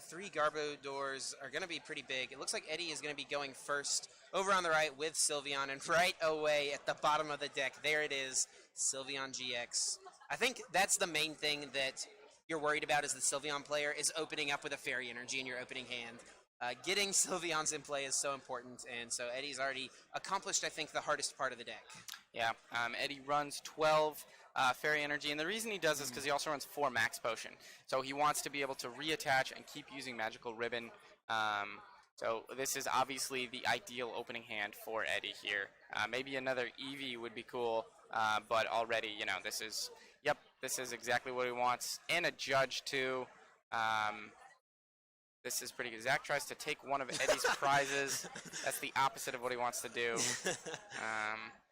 the 3 Garbo doors are going to be pretty big. It looks like Eddie is going to be going first over on the right with Sylveon, and right away at the bottom of the deck, there it is, Sylveon GX. I think that's the main thing that you're worried about as the Sylveon player is opening up with a Fairy Energy in your opening hand. Getting Sylveons in play is so important, and so Eddie's already accomplished, I think, the hardest part of the deck. Yeah, Eddie runs 12 Fairy Energy, and the reason he does this is because he also runs 4 Max Potion. So he wants to be able to reattach and keep using Magical Ribbon. So this is obviously the ideal opening hand for Eddie here. Maybe another Eevee would be cool, but already, you know, this is exactly what he wants. And a Judge, too. This is pretty good. Zach tries to take one of Eddie's prizes. That's the opposite of what he wants to do.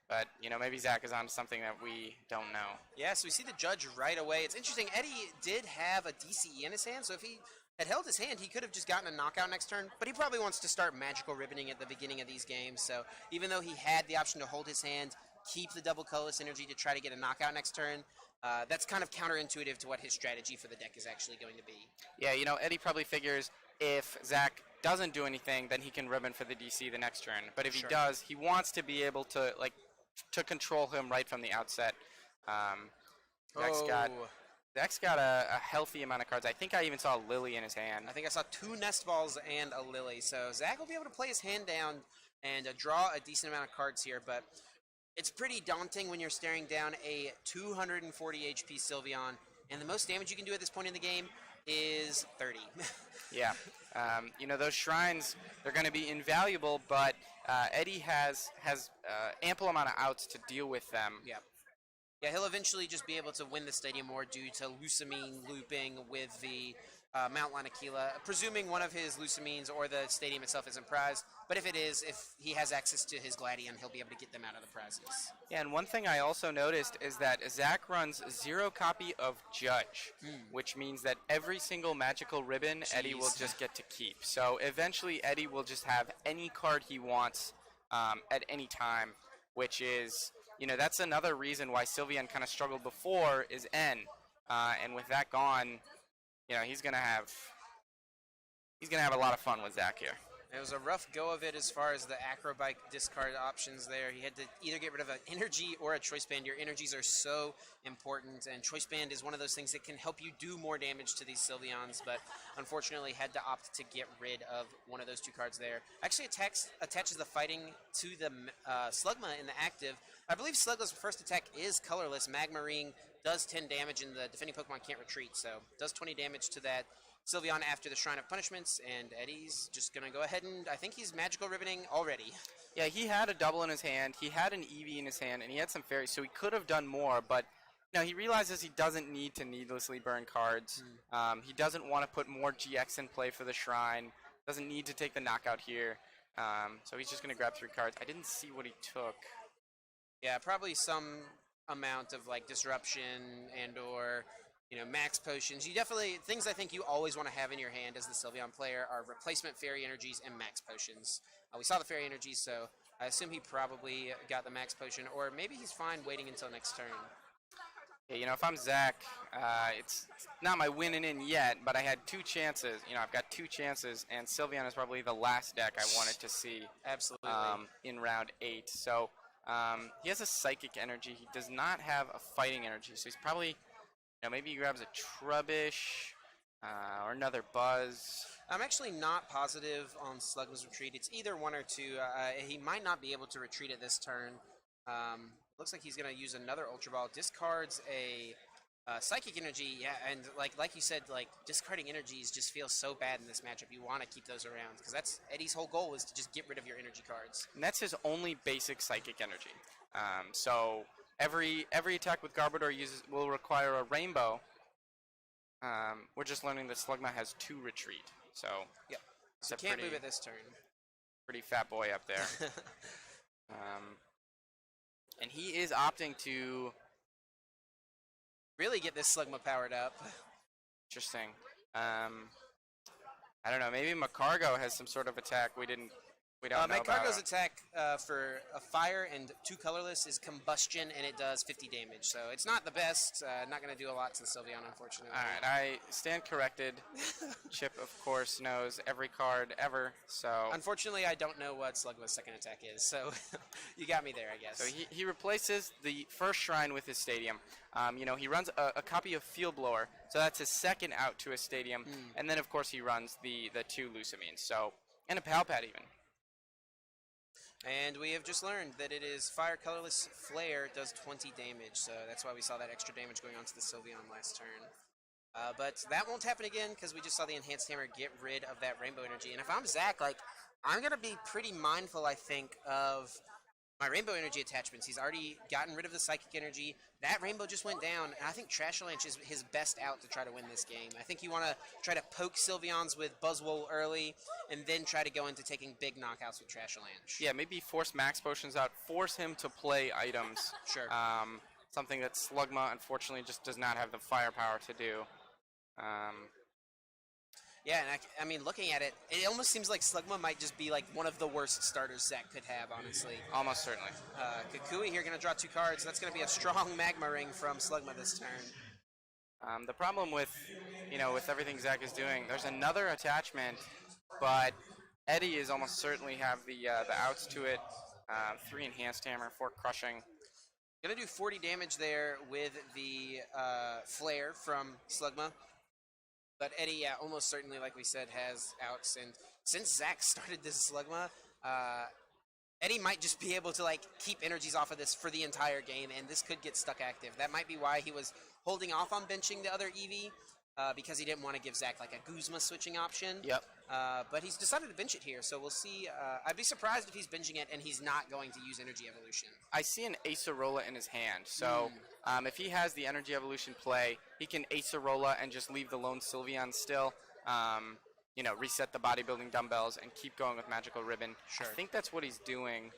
But, you know, maybe Zach is on to something that we don't know. Yeah, so we see the Judge right away. It's interesting. Eddie did have a DCE in his hand, so if he had held his hand, he could have just gotten a knockout next turn. But he probably wants to start Magical Ribboning at the beginning of these games. So even though he had the option to hold his hand, keep the double colorless energy to try to get a knockout next turn, that's kind of counterintuitive to what his strategy for the deck is actually going to be. Yeah, you know, Eddie probably figures if Zach doesn't do anything, then he can ribbon for the DC the next turn. But if he does, he wants to be able to, like, to control him right from the outset. Zach's got a healthy amount of cards. I think I even saw a Lily in his hand. I think I saw 2 Nest Balls and a Lily. So Zach will be able to play his hand down and draw a decent amount of cards here. But it's pretty daunting when you're staring down a 240 HP Sylveon. And the most damage you can do at this point in the game is 30. Yeah. You know, those shrines, they're going to be invaluable, but Eddie has ample amount of outs to deal with them. Yeah. Yeah, he'll eventually just be able to win the Stadium more due to Lusamine looping with the Mount Lanakila, presuming one of his Lusamines or the Stadium itself isn't prized. But if it is, if he has access to his Gladion, he'll be able to get them out of the prizes. Yeah, and one thing I also noticed is that Zach runs 0 copy of Judge, which means that every single magical ribbon Eddie will just get to keep. So eventually Eddie will just have any card he wants at any time, which is, you know, that's another reason why Sylveon kind of struggled before is N. And with that gone, you know, he's gonna have a lot of fun with Zach here. It was a rough go of it as far as the Acrobike discard options there. He had to either get rid of an energy or a choice band. Your energies are so important, and choice band is one of those things that can help you do more damage to these Sylveons, but unfortunately had to opt to get rid of one of those 2 cards there. Actually attaches the fighting to the Slugma in the active. I believe Slugma's first attack is colorless. Magmarine does 10 damage, and the defending Pokemon can't retreat, so does 20 damage to that Sylveon after the Shrine of Punishments, and Eddie's just going to go ahead and I think he's Magical Ribboning already. Yeah, he had a double in his hand, he had an Eevee in his hand, and he had some fairies, so he could have done more, but you know, he realizes he doesn't need to needlessly burn cards. He doesn't want to put more GX in play for the Shrine, doesn't need to take the knockout here, so he's just going to grab 3 cards. I didn't see what he took. Yeah, probably some amount of like disruption and or, you know, max potions. You definitely, things I think you always want to have in your hand as the Sylveon player are replacement fairy energies and max potions. We saw the fairy energies, so I assume he probably got the max potion, or maybe he's fine waiting until next turn. Yeah, you know, if I'm Zach, it's not my winning in yet, but I had 2 chances. You know, I've got 2 chances, and Sylveon is probably the last deck I wanted to see. Absolutely. In round 8. So he has a psychic energy. He does not have a fighting energy, so he's probably, you know, maybe he grabs a Trubbish or another Buzz. I'm actually not positive on Slugma's retreat. It's either 1 or 2. He might not be able to retreat at this turn. Looks like he's going to use another Ultra Ball. Discards a Psychic Energy. Yeah, and like you said, like discarding energies just feels so bad in this matchup. You want to keep those around because that's Eddie's whole goal is to just get rid of your energy cards. And that's his only basic Psychic Energy. So every attack with Garbodor will require a Rainbow. We're just learning that Slugma has 2 retreat. So yep. So can't move it this turn. Pretty fat boy up there. And he is opting to really get this Slugma powered up. Interesting. I don't know. Maybe Macargo has some sort of attack we didn't We don't know about Magcargo's attack for a fire and 2 colorless is combustion, and it does 50 damage. So it's not the best. Not going to do a lot to the Sylveon, unfortunately. All right, I stand corrected. Chip, of course, knows every card ever, so... Unfortunately, I don't know what Slugma's second attack is, so you got me there, I guess. So he replaces the first shrine with his stadium. You know, he runs a copy of Field Blower, so that's his second out to his stadium. And then, of course, he runs the 2 Lucamines, so... And a Palpad, even. And we have just learned that it is Fire Colorless Flare does 20 damage, so that's why we saw that extra damage going on to the Sylveon last turn. But that won't happen again because we just saw the Enhanced Hammer get rid of that Rainbow Energy. And if I'm Zach, like, I'm going to be pretty mindful, I think, of my Rainbow Energy attachments. He's already gotten rid of the Psychic Energy. That Rainbow just went down, and I think Trashalanche is his best out to try to win this game. I think you want to try to poke Sylveons with Buzzwole early, and then try to go into taking big knockouts with Trashalanche. Yeah, maybe force Max Potions out, force him to play items. Sure. Something that Slugma, unfortunately, just does not have the firepower to do. Yeah, and I mean, looking at it, it almost seems like Slugma might just be like one of the worst starters Zach could have, honestly. Almost certainly. Kukui here going to draw 2 cards. That's going to be a strong Magma Ring from Slugma this turn. The problem with, you know, with everything Zach is doing, there's another attachment, but Eddie is almost certainly have the outs to it. 3 Enhanced Hammer, 4 Crushing. Going to do 40 damage there with the Flare from Slugma. But Eddie, yeah, almost certainly, like we said, has outs. And since Zach started this Slugma, Eddie might just be able to, like, keep energies off of this for the entire game, and this could get stuck active. That might be why he was holding off on benching the other Eevee, because he didn't want to give Zach, like, a Guzma switching option. Yep. But he's decided to bench it here, so we'll see. I'd be surprised if he's benching it and he's not going to use Energy Evolution. I see an Acerola in his hand, so if he has the Energy Evolution play, he can Acerola and just leave the lone Sylveon still. You know, reset the bodybuilding dumbbells and keep going with Magical Ribbon. Sure. I think that's what he's doing.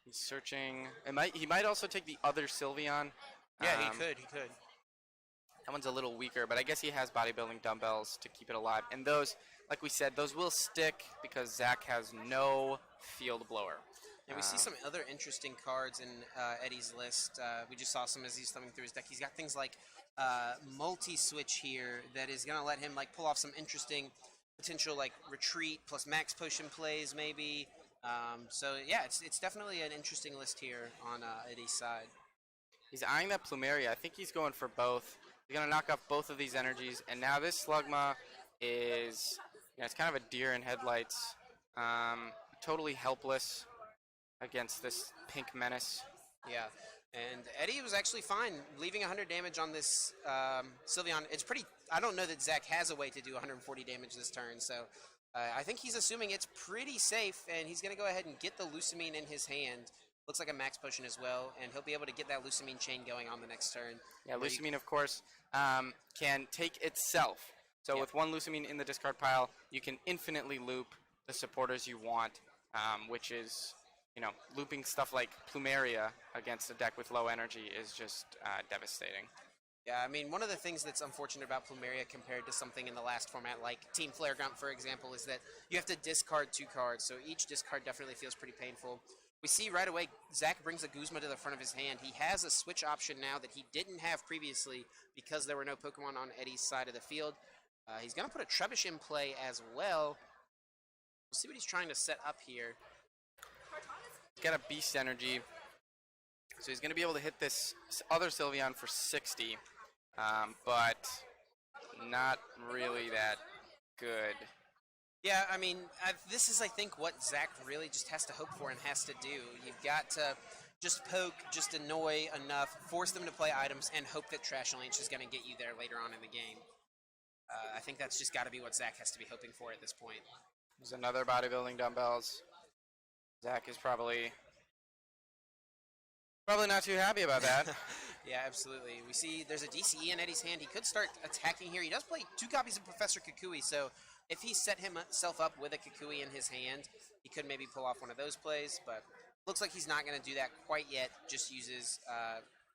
He's searching. He might also take the other Sylveon. Yeah, he could. That one's a little weaker, but I guess he has bodybuilding dumbbells to keep it alive. And those, like we said, those will stick because Zach has no Field Blower. And we see some other interesting cards in Eddie's list. We just saw some as he's thumbing through his deck. He's got things like multi-switch here that is going to let him like pull off some interesting potential like retreat plus max potion plays maybe. So yeah, it's definitely an interesting list here on Eddie's side. He's eyeing that Plumeria. I think he's going for both. He's going to knock off both of these energies. And now this Slugma is, you know, it's kind of a deer in headlights. Totally helpless against this pink menace. Yeah, and Eddie was actually fine leaving 100 damage on this Sylveon. It's pretty, I don't know that Zach has a way to do 140 damage this turn, so I think he's assuming it's pretty safe, and he's going to go ahead and get the Lucamine in his hand. Looks like a max potion as well, and he'll be able to get that Lucamine chain going on the next turn. Yeah, Lucamine, of course, can take itself. So with one Lucamine in the discard pile, you can infinitely loop the supporters you want, which is, you know, looping stuff like Plumeria against a deck with low energy is just devastating. Yeah, I mean, one of the things that's unfortunate about Plumeria compared to something in the last format, like Team Flare Grunt, for example, is that you have to discard 2 cards, so each discard definitely feels pretty painful. We see right away Zach brings a Guzma to the front of his hand. He has a switch option now that he didn't have previously because there were no Pokemon on Eddie's side of the field. He's going to put a Trebuch in play as well. We'll see what he's trying to set up here. He's got a Beast Energy, so he's going to be able to hit this other Sylveon for 60, but not really that good. Yeah, I mean, this is, I think, what Zach really just has to hope for and has to do. You've got to just poke, just annoy enough, force them to play items, and hope that Trashalanche is going to get you there later on in the game. I think that's just got to be what Zach has to be hoping for at this point. There's another bodybuilding dumbbells. Zach is probably not too happy about that. Yeah, absolutely. We see there's a DCE in Eddie's hand. He could start attacking here. He does play 2 copies of Professor Kukui, so if he set himself up with a Kukui in his hand, he could maybe pull off one of those plays, but looks like he's not going to do that quite yet. Just uses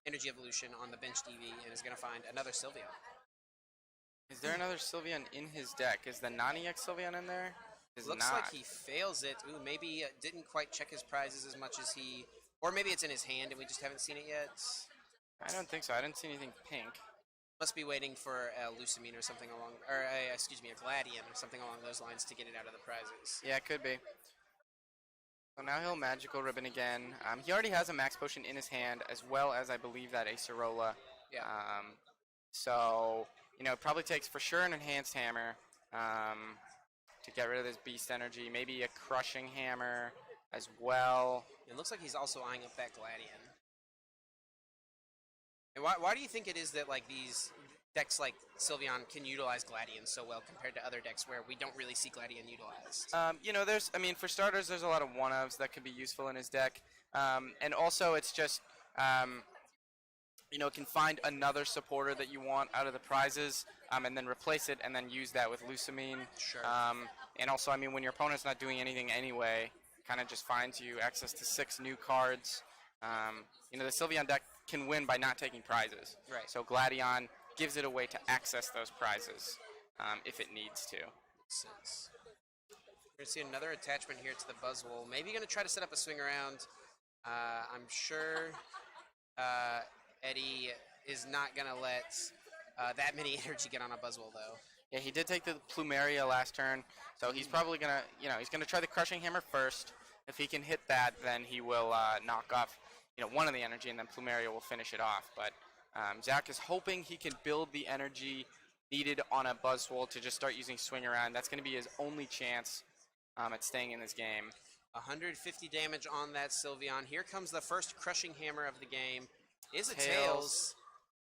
Energy Evolution on the benched Eevee and is going to find another Sylveon. Is there another Sylveon in his deck? Is the Naniac Sylveon in there? Does Looks not. like he fails it. Ooh, maybe didn't quite check his prizes as much as he, or maybe it's in his hand and we just haven't seen it yet. I don't think so. I didn't see anything pink. Must be waiting for a Lucamine or something along, or excuse me, a Gladian or something along those lines to get it out of the prizes. Yeah, it could be. So now he'll Magical Ribbon again. He already has a Max Potion in his hand, as well as I believe that Acerola. Yeah. So, it probably takes for sure an Enhanced Hammer to get rid of this Beast Energy. Maybe a Crushing Hammer as well. It looks like he's also eyeing up that Gladian. And why do you think it is that like these decks like Sylveon can utilize Gladian so well compared to other decks where we don't really see Gladian utilized? For starters, there's a lot of one-ofs that could be useful in his deck. And also, it's just, can find another supporter that you want out of the prizes, and then replace it, and then use that with Lucamine. Sure. And also, when your opponent's not doing anything anyway, kind of just finds you access to 6 new cards. The Sylveon deck can win by not taking prizes. Right. So Gladion gives it a way to access those prizes if it needs to. Makes sense. We're going to see another attachment here to the Buzzwole. Maybe going to try to set up a swing around. I'm sure Eddie is not going to let that many energy get on a Buzzwole, though. Yeah, he did take the Plumeria last turn, so he's probably going to, he's going to try the Crushing Hammer first. If he can hit that, then he will knock off, one of the energy, and then Plumeria will finish it off. But Zach is hoping he can build the energy needed on a Buzzwole to just start using Swing Around. That's going to be his only chance at staying in this game. 150 damage on that Sylveon. Here comes the first Crushing Hammer of the game. Is a Tails.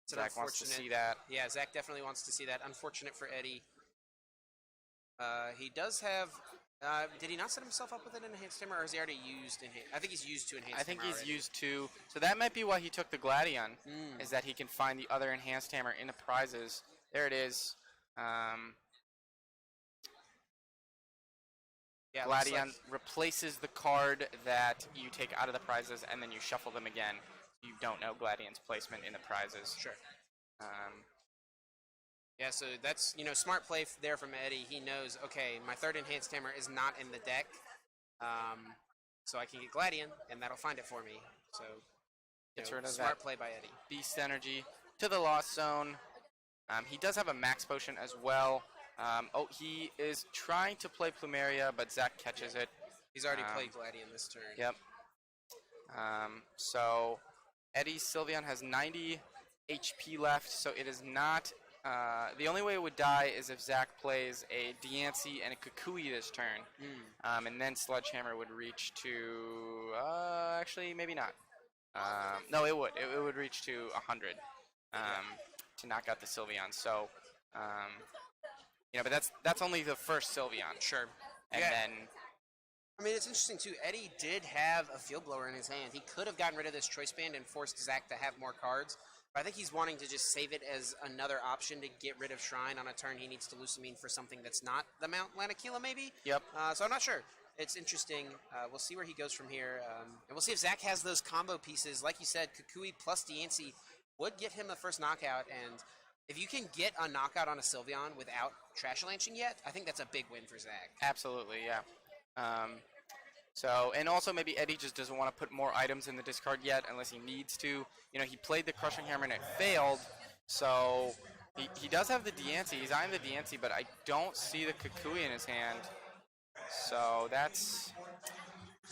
Zach wants to see that. Yeah, Zach definitely wants to see that. Unfortunate for Eddie. He does have... did he not set himself up with an Enhanced Hammer, or has he already used Enhanced? I think he's used 2 Enhanced Hammer. I think he's already. used 2. So that might be why he took the Gladion, is that he can find the other Enhanced Hammer in the prizes. There it is. Yeah, Gladion replaces the card that you take out of the prizes, and then you shuffle them again. You don't know Gladion's placement in the prizes. Sure. Yeah, so that's, smart play there from Eddie. He knows, okay, my third Enhanced Hammer is not in the deck, so I can get Gladion, and that'll find it for me. So, smart play by Eddie. Beast Energy to the Lost Zone. He does have a Max Potion as well. He is trying to play Plumeria, but Zach catches it. He's already played Gladion this turn. Yep. So Eddie's Sylveon has 90 HP left, so it is not... the only way it would die is if Zach plays a Diancie and a Kukui this turn. And then Sledgehammer would reach to... actually, maybe not. No, it would. It would reach to 100 to knock out the Sylveon. So, but that's only the first Sylveon. Sure. And then... it's interesting, too. Eddie did have a Field Blower in his hand. He could have gotten rid of this Choice Band and forced Zach to have more cards. But I think he's wanting to just save it as another option to get rid of Shrine on a turn he needs to Lucamine for something that's not the Mount Lanakila, maybe? Yep. So I'm not sure. It's interesting. We'll see where he goes from here. And we'll see if Zach has those combo pieces. Like you said, Kukui plus Diancie would get him the first knockout. And if you can get a knockout on a Sylveon without Trash Lanching yet, I think that's a big win for Zach. Absolutely, yeah. And also maybe Eddie just doesn't want to put more items in the discard yet unless he needs to. He played the Crushing Hammer and it failed, so he does have the Diancie. He's eyeing the Diancie, but I don't see the Kukui in his hand. So that's...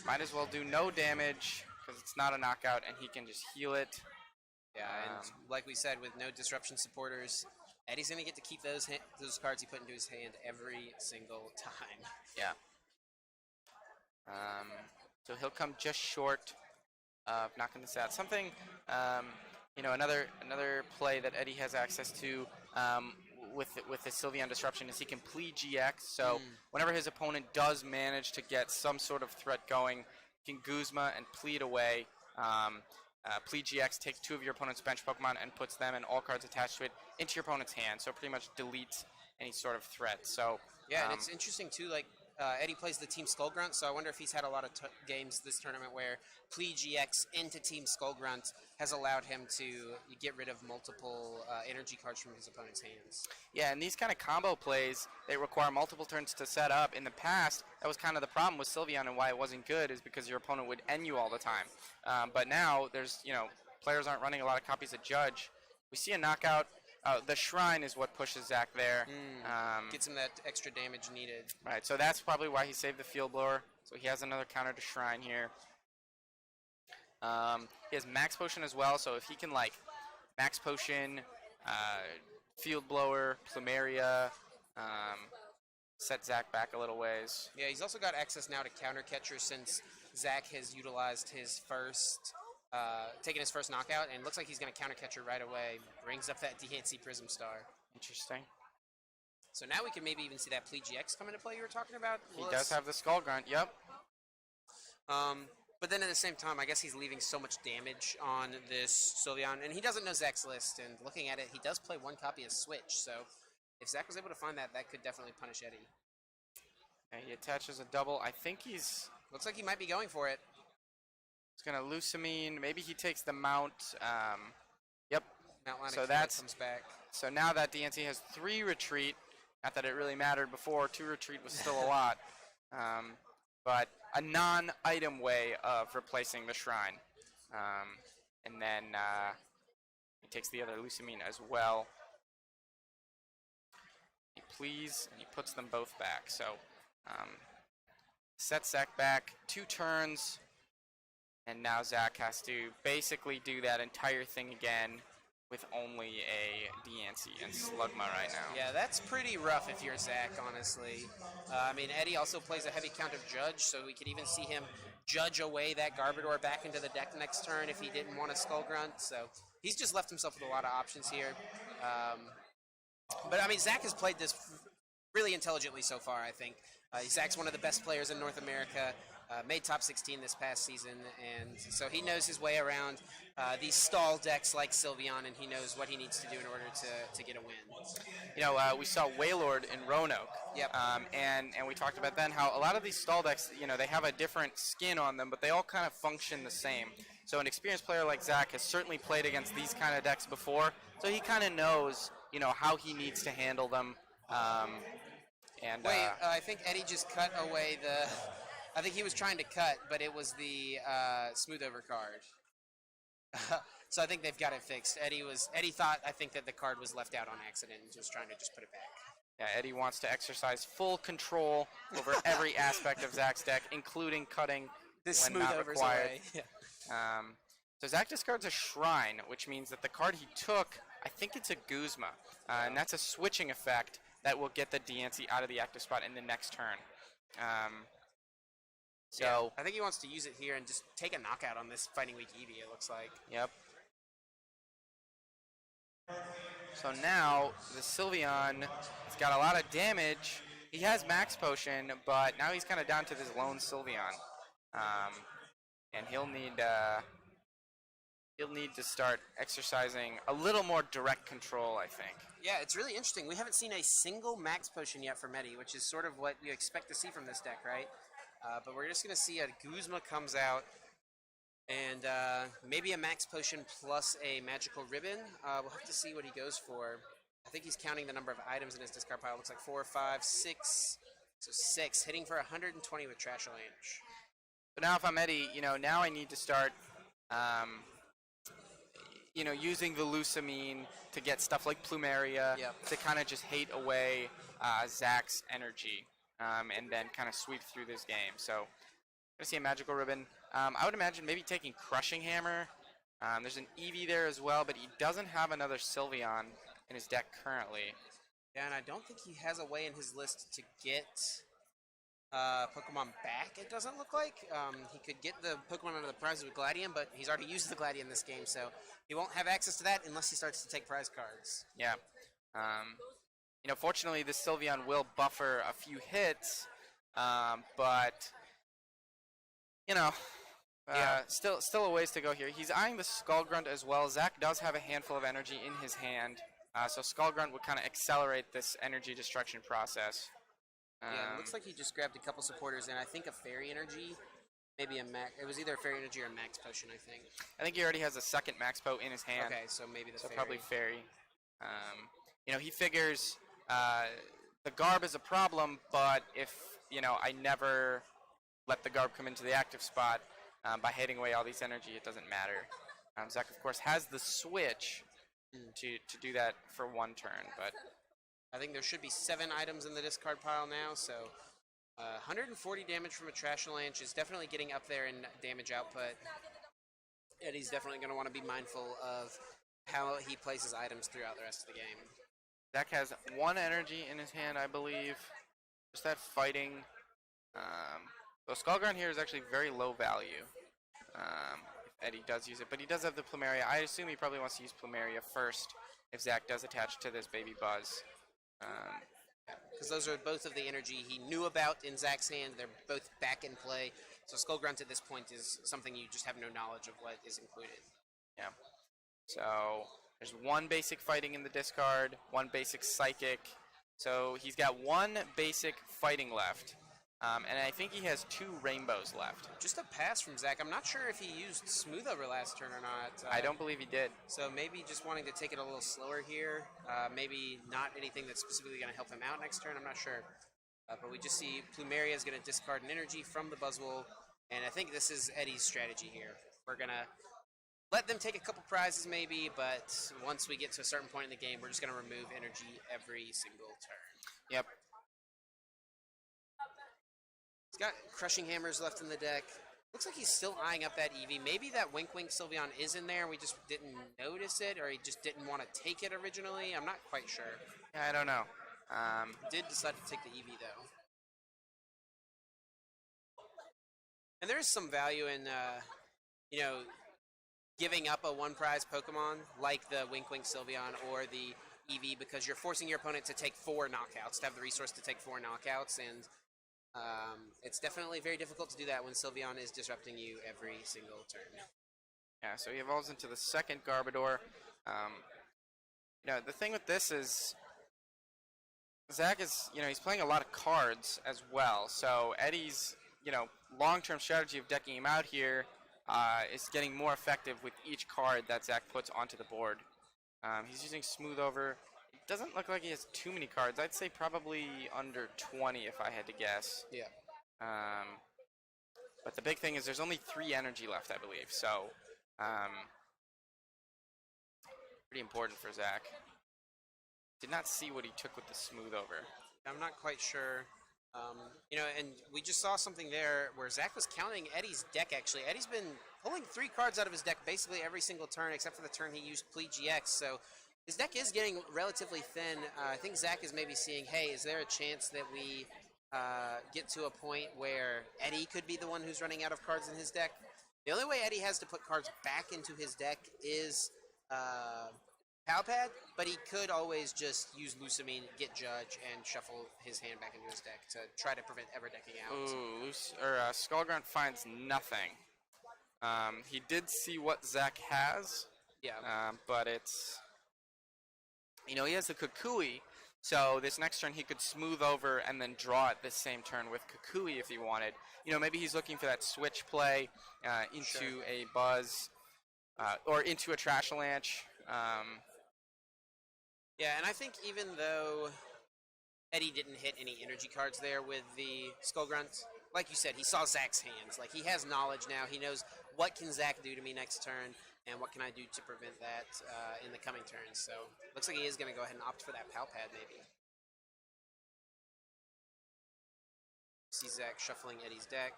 might as well do no damage because it's not a knockout and he can just heal it. Yeah, and like we said, with no Disruption supporters, Eddie's going to get to keep those cards he put into his hand every single time. Yeah. So he'll come just short of knocking this out. Something, another play that Eddie has access to with the Sylveon Disruption is he can plead GX. So whenever his opponent does manage to get some sort of threat going, he can Guzma and plead away. Plead GX takes 2 of your opponent's bench Pokemon and puts them and all cards attached to it into your opponent's hand. So pretty much deletes any sort of threat. So yeah, and it's interesting too. Like Eddie plays the Team Skullgrunt, so I wonder if he's had a lot of games this tournament where Plea GX into Team Skullgrunt has allowed him to get rid of multiple energy cards from his opponent's hands. Yeah, and these kind of combo plays, they require multiple turns to set up. In the past, that was kind of the problem with Sylveon and why it wasn't good is because your opponent would end you all the time. But now, there's, players aren't running a lot of copies of Judge. We see a knockout. The Shrine is what pushes Zach there. Gets him that extra damage needed. Right, so that's probably why he saved the Field Blower. So he has another counter to Shrine here. He has Max Potion as well, so if he can, Max Potion, Field Blower, Plumeria, set Zach back a little ways. Yeah, he's also got access now to Counter Catcher since Zach has utilized his first, taken his first knockout, and looks like he's going to Counter Catcher right away. Brings up that DNC Prism Star. Interesting. So now we can maybe even see that Plea GX come into play you were talking about. He does have the Skull Grunt, yep. But then at the same time, I guess he's leaving so much damage on this Sylveon, and he doesn't know Zach's list, and looking at it, he does play one copy of Switch, so if Zach was able to find that, that could definitely punish Eddie. Yeah, he attaches a double. I think he's... Looks like he might be going for it. He's going to Lusamine. Maybe he takes the Mount. Yep. Mount So that's... comes back. So now that DNC has 3 retreat, not that it really mattered before, 2 retreat was still a lot. But a non-item way of replacing the Shrine. And then he takes the other Lusamine as well. He please, and he puts them both back. So sets Zach back 2 turns, and now Zach has to basically do that entire thing again with only a DNC and Slugma right now. Yeah, that's pretty rough if you're Zach, honestly. I mean, Eddie also plays a heavy count of Judge, so we could even see him judge away that Garbodor back into the deck next turn if he didn't want a Skull Grunt. So he's just left himself with a lot of options here. But, I mean, Zach has played this really intelligently so far, I think. Zach's one of the best players in North America. Made top 16 this past season, and so he knows his way around these stall decks like Sylveon, and he knows what he needs to do in order to get a win. We saw Wailord in Roanoke, yep. and we talked about then how a lot of these stall decks, they have a different skin on them, but they all kind of function the same. So an experienced player like Zach has certainly played against these kind of decks before, so he kind of knows, how he needs to handle them. Wait, I think Eddie just cut away the... I think he was trying to cut, but it was the smooth over card. So I think they've got it fixed. Eddie thought, I think, that the card was left out on accident and was trying to just put it back. Yeah, Eddie wants to exercise full control over every aspect of Zach's deck, including cutting this when not required. Yeah. So Zach discards a Shrine, which means that the card he took, I think it's a Guzma, and that's a switching effect that will get the DNC out of the active spot in the next turn. So yeah, I think he wants to use it here and just take a knockout on this Fighting Week Eevee, it looks like. Yep. So now the Sylveon has got a lot of damage. He has Max Potion, but now he's kind of down to this lone Sylveon. And he'll need to start exercising a little more direct control, I think. Yeah, it's really interesting. We haven't seen a single Max Potion yet from Eddie, which is sort of what you expect to see from this deck, right? But we're just going to see a Guzma comes out, and maybe a Max Potion plus a Magical Ribbon. We'll have to see what he goes for. I think he's counting the number of items in his discard pile. Looks like 4, 5, 6. So 6, hitting for 120 with Trash Lanch. But now if I'm Eddie, now I need to start, using the Lusamine to get stuff like Plumeria to kind of just hate away Zach's energy. And then kind of sweep through this game. So, I'm going to see a Magical Ribbon. I would imagine maybe taking Crushing Hammer. There's an Eevee there as well, but he doesn't have another Sylveon in his deck currently. Yeah, and I don't think he has a way in his list to get Pokemon back, it doesn't look like. He could get the Pokemon under the prizes with Gladium, but he's already used the Gladium this game, so he won't have access to that unless he starts to take prize cards. Yeah. Fortunately, this Sylveon will buffer a few hits, but, still a ways to go here. He's eyeing the Skull Grunt as well. Zach does have a handful of energy in his hand, so Skull Grunt would kind of accelerate this energy destruction process. Yeah, it looks like he just grabbed a couple supporters and I think a Fairy Energy, maybe a Max. It was either a Fairy Energy or a Max Potion, I think. I think he already has a second Max Po in his hand. Okay, so maybe the So Fairy. probably Fairy. He figures the Garb is a problem, but if, I never let the Garb come into the active spot by hitting away all these energy, it doesn't matter. Zach, of course, has the switch to do that for one turn, but I think there should be 7 items in the discard pile now, so 140 damage from a Trash Avalanche is definitely getting up there in damage output. Eddie's definitely going to want to be mindful of how he places items throughout the rest of the game. Zach has 1 energy in his hand, I believe. Just that fighting. So Skullgrunt here is actually very low value. If Eddie does use it, but he does have the Plumeria. I assume he probably wants to use Plumeria first if Zach does attach to this Baby Buzz. Because those are both of the energy he knew about in Zach's hand. They're both back in play. So Skullgrunt at this point is something you just have no knowledge of what is included. Yeah. So there's 1 basic fighting in the discard, 1 basic psychic. So he's got 1 basic fighting left. And I think he has 2 rainbows left. Just a pass from Zach. I'm not sure if he used Smooth Over last turn or not. I don't believe he did. So maybe just wanting to take it a little slower here. Maybe not anything that's specifically going to help him out next turn. I'm not sure. But we just see Plumeria is going to discard an energy from the Buzzwole. And I think this is Eddie's strategy here. We're going to let them take a couple prizes maybe, but once we get to a certain point in the game, we're just going to remove energy every single turn. Yep. He's got Crushing Hammers left in the deck. Looks like he's still eyeing up that Eevee. Maybe that Wink Wink Sylveon is in there. We just didn't notice it, or he just didn't want to take it originally. I'm not quite sure. Yeah, I don't know. Did decide to take the Eevee, though. And there is some value in, giving up a 1-prize Pokemon, like the Wink Wink Sylveon or the Eevee, because you're forcing your opponent to take 4 knockouts, to have the resource to take 4 knockouts, and it's definitely very difficult to do that when Sylveon is disrupting you every single turn. Yeah, so he evolves into the second Garbodor. The thing with this is Zach is, he's playing a lot of cards as well. So Eddie's, long-term strategy of decking him out here is getting more effective with each card that Zach puts onto the board. He's using Smooth Over. It doesn't look like he has too many cards. I'd say probably under 20 if I had to guess. Yeah. But the big thing is there's only 3 energy left, I believe. So, pretty important for Zach. Did not see what he took with the Smooth Over. I'm not quite sure. And we just saw something there where Zach was counting Eddie's deck, actually. Eddie's been pulling 3 cards out of his deck basically every single turn, except for the turn he used Plea GX. So his deck is getting relatively thin. I think Zach is maybe seeing, hey, is there a chance that we get to a point where Eddie could be the one who's running out of cards in his deck? The only way Eddie has to put cards back into his deck is Palpad, but he could always just use Lusamine, get Judge, and shuffle his hand back into his deck to try to prevent ever decking out. Ooh, Skullgrunt finds nothing. He did see what Zach has. Yeah. But it's... he has the Kukui, so this next turn he could Smooth Over and then draw it this same turn with Kukui if he wanted. Maybe he's looking for that switch play into a Buzz or into a Trash Avalanche. Yeah, and I think even though Eddie didn't hit any energy cards there with the Skullgrunt, like you said, he saw Zach's hands. Like, he has knowledge now. He knows what can Zach do to me next turn, and what can I do to prevent that in the coming turns. So, looks like he is going to go ahead and opt for that Palpad, maybe. See Zach shuffling Eddie's deck.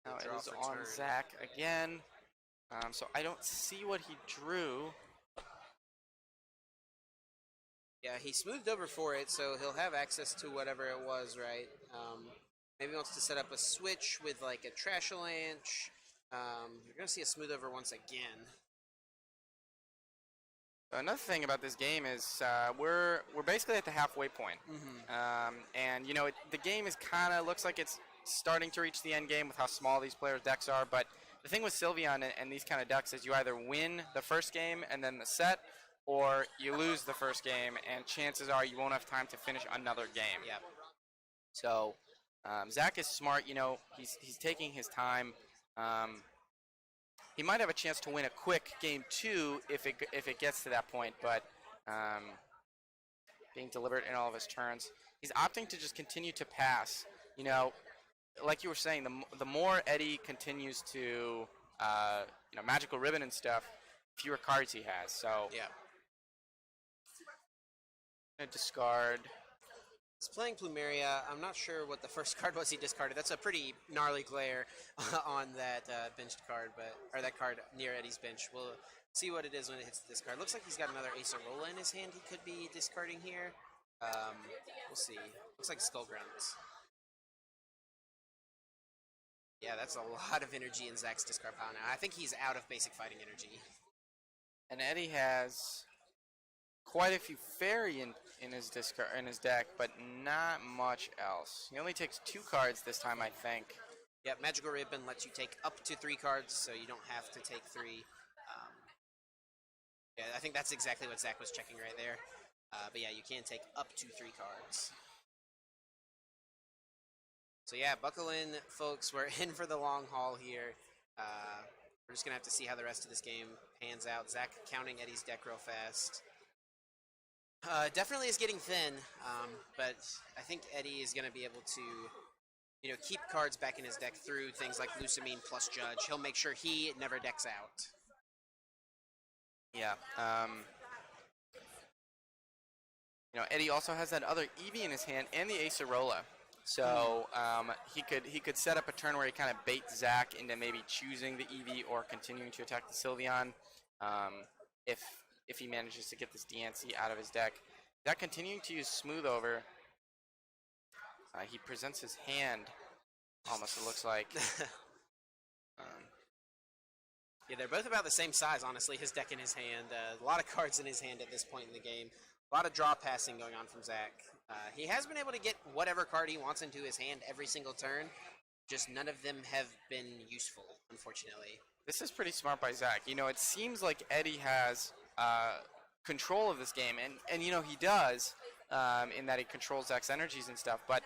Now it is on Zach again. So I don't see what he drew. Yeah, he smoothed over for it, so he'll have access to whatever it was, right? Maybe he wants to set up a switch with, like, a Trash Avalanche. You're going to see a smooth over once again. Another thing about this game is we're basically at the halfway point. And, the game is kind of looks like it's starting to reach the end game with how small these players' decks are, but the thing with Sylveon and these kind of decks is you either win the first game and then the set, or you lose the first game, and chances are you won't have time to finish another game. Yeah. So Zach is smart. He's taking his time. He might have a chance to win a quick game 2 if it gets to that point, but being deliberate in all of his turns, he's opting to just continue to pass. Like you were saying, the more Eddie continues to magical ribbon and stuff, fewer cards he has. So Yeah. gonna discard. He's playing Plumeria. I'm not sure what the first card was he discarded. That's a pretty gnarly glare on that benched card, or that card near Eddie's bench. We'll see what it is when it hits the discard. Looks like he's got another Acerola in his hand he could be discarding here. We'll see. Looks like Skullgrounds. Yeah, that's a lot of energy in Zach's discard pile now. I think he's out of basic fighting energy. And Eddie has quite a few fairy in his deck, but not much else. He only takes 2 cards this time, I think. Yeah, Magical Ribbon lets you take up to 3 cards, so you don't have to take 3. Yeah, I think that's exactly what Zach was checking right there. But yeah, you can take up to 3 cards. So yeah, buckle in, folks. We're in for the long haul here. We're just going to have to see how the rest of this game pans out. Zach counting Eddie's deck real fast. Definitely is getting thin, but I think Eddie is going to be able to, keep cards back in his deck through things like Lusamine plus Judge. He'll make sure he never decks out. Yeah. Eddie also has that other Eevee in his hand and the Acerola. So he could set up a turn where he kind of baits Zach into maybe choosing the Eevee or continuing to attack the Sylveon if he manages to get this DNC out of his deck. Zach continuing to use Smooth Over. He presents his hand, almost it looks like. Yeah, they're both about the same size, honestly, his deck in his hand. A lot of cards in his hand at this point in the game. A lot of draw passing going on from Zach. He has been able to get whatever card he wants into his hand every single turn. Just none of them have been useful, unfortunately. This is pretty smart by Zach. It seems like Eddie has control of this game, and he does in that he controls Zach's energies and stuff. But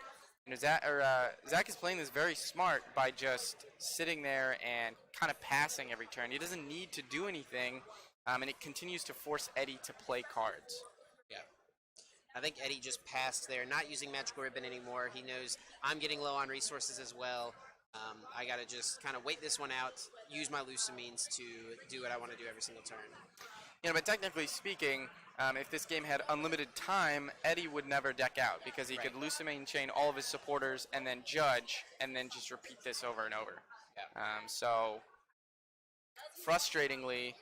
Zach is playing this very smart by just sitting there and kind of passing every turn. He doesn't need to do anything, and it continues to force Eddie to play cards. Yeah. I think Eddie just passed there, not using Magical Ribbon anymore. He knows I'm getting low on resources as well. I got to just kind of wait this one out, use my Lusamines to do what I want to do every single turn. But technically speaking, if this game had unlimited time, Eddie would never deck out because he could Lusamine chain all of his supporters and then Judge and then just repeat this over and over. Yeah. So, frustratingly,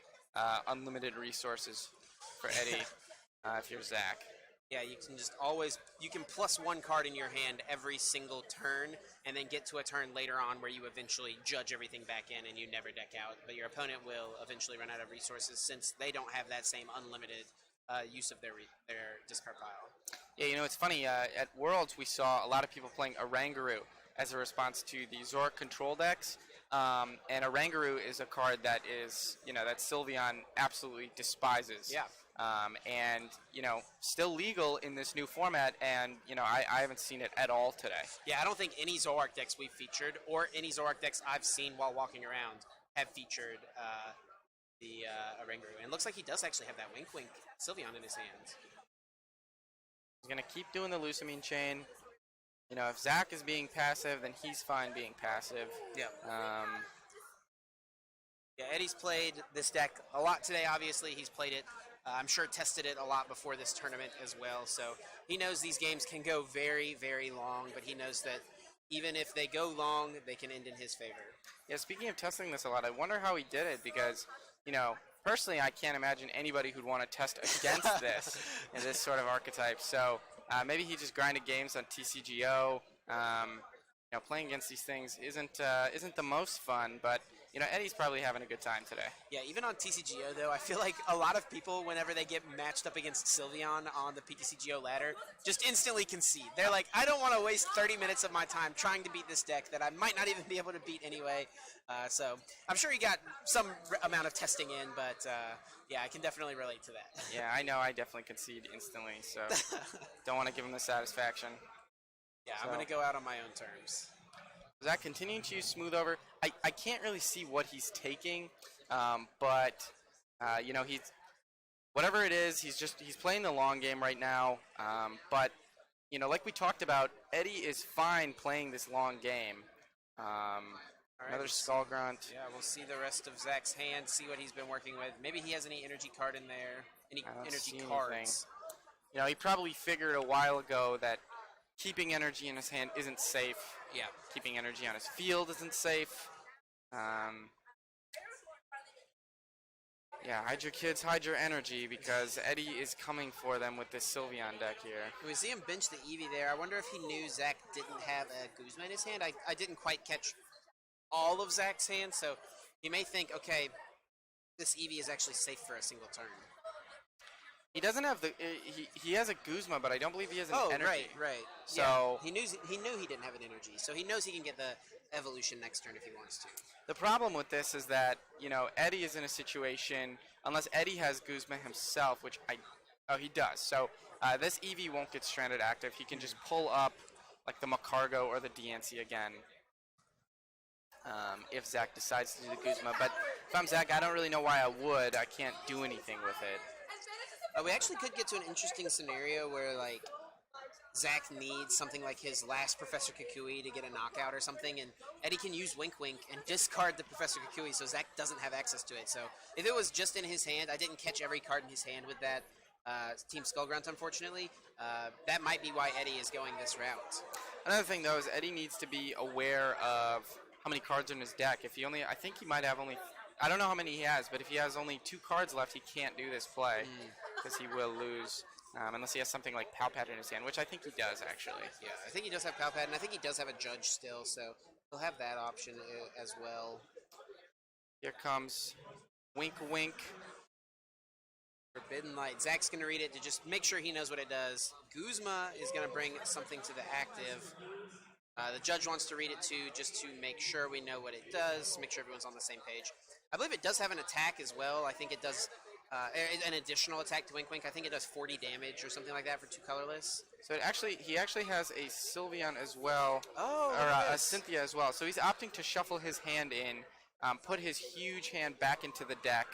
unlimited resources for Eddie if you're Zach. Yeah, you can just you can plus 1 card in your hand every single turn, and then get to a turn later on where you eventually judge everything back in and you never deck out. But your opponent will eventually run out of resources since they don't have that same unlimited use of their discard pile. Yeah, it's funny. At Worlds, we saw a lot of people playing Oranguru as a response to the Zoric control decks. And Oranguru is a card that that Sylveon absolutely despises. Yeah. And still legal in this new format, and I haven't seen it at all today. Yeah, I don't think any Zoroark decks we've featured, or any Zoroark decks I've seen while walking around, have featured the Oranguru. And it looks like he does actually have that Wink Wink Sylveon in his hands. He's gonna keep doing the Lusamine chain. If Zach is being passive, then he's fine being passive. Yeah. Yeah, Eddie's played this deck a lot today, obviously. He's played it. I'm sure tested it a lot before this tournament as well. So he knows these games can go very, very long, but he knows that even if they go long, they can end in his favor. Yeah, speaking of testing this a lot, I wonder how he did it because, personally, I can't imagine anybody who'd want to test against this sort of archetype. So maybe he just grinded games on TCGO. Playing against these things isn't the most fun, but you know, Eddie's probably having a good time today. Yeah, even on TCGO though, I feel like a lot of people, whenever they get matched up against Sylveon on the PTCGO ladder, just instantly concede. They're like, I don't want to waste 30 minutes of my time trying to beat this deck that I might not even be able to beat anyway. So I'm sure he got some amount of testing in, but yeah, I can definitely relate to that. Yeah, I know. I definitely concede instantly, so don't want to give him the satisfaction. Yeah, I'm going to go out on my own terms. Zach continuing to use smooth over. I can't really see what he's taking, but you know, he's whatever it is, he's playing the long game right now. But you know, like we talked about, Eddie is fine playing this long game. Another Skull Grunt. Yeah, we'll see the rest of Zach's hand, see what he's been working with. Maybe he has any energy card in there, any energy cards. You know, he probably figured a while ago that keeping energy in his hand isn't safe. Yeah. Keeping energy on his field isn't safe. Yeah, hide your kids, hide your energy, because Eddie is coming for them with this Sylveon deck here. We see him bench the Eevee there. I wonder if he knew Zach didn't have a Guzma in his hand. I didn't quite catch all of Zach's hand, so he may think, okay, this Eevee is actually safe for a single turn. He doesn't have the he has a Guzma, but I don't believe he has an energy. Right. So yeah. He knew he didn't have an energy, so he knows he can get the evolution next turn if he wants to. The problem with this is that, you know, Eddie is in a situation, unless Eddie has Guzma himself, which he does. So this Eevee won't get stranded active. He can just pull up like the Macargo or the DNC again. If Zach decides to do the Guzma, but if I'm Zach, I don't really know why I would. I can't do anything with it. We actually could get to an interesting scenario where, like, Zach needs something like his last Professor Kukui to get a knockout or something, and Eddie can use Wink Wink and discard the Professor Kukui, so Zach doesn't have access to it. So if it was just in his hand, I didn't catch every card in his hand with that Team Skullgrunt, unfortunately. That might be why Eddie is going this route. Another thing, though, is Eddie needs to be aware of how many cards are in his deck. If he only, I think he might have only, I don't know how many he has, but if he has only 2 cards left, he can't do this play. Because he will lose, unless he has something like Palpat in his hand, which I think he does, actually. Yeah, I think he does have Palpat, and I think he does have a Judge still, so he'll have that option as well. Here comes Wink Wink. Forbidden Light. Zach's going to read it to just make sure he knows what it does. Guzma is going to bring something to the active. The Judge wants to read it too, just to make sure we know what it does, make sure everyone's on the same page. I believe it does have an attack as well. I think it does... an additional attack to Wink Wink. I think it does 40 damage or something like that for 2 colorless. So he actually has a Sylveon as well, or a Cynthia as well. So he's opting to shuffle his hand in, put his huge hand back into the deck,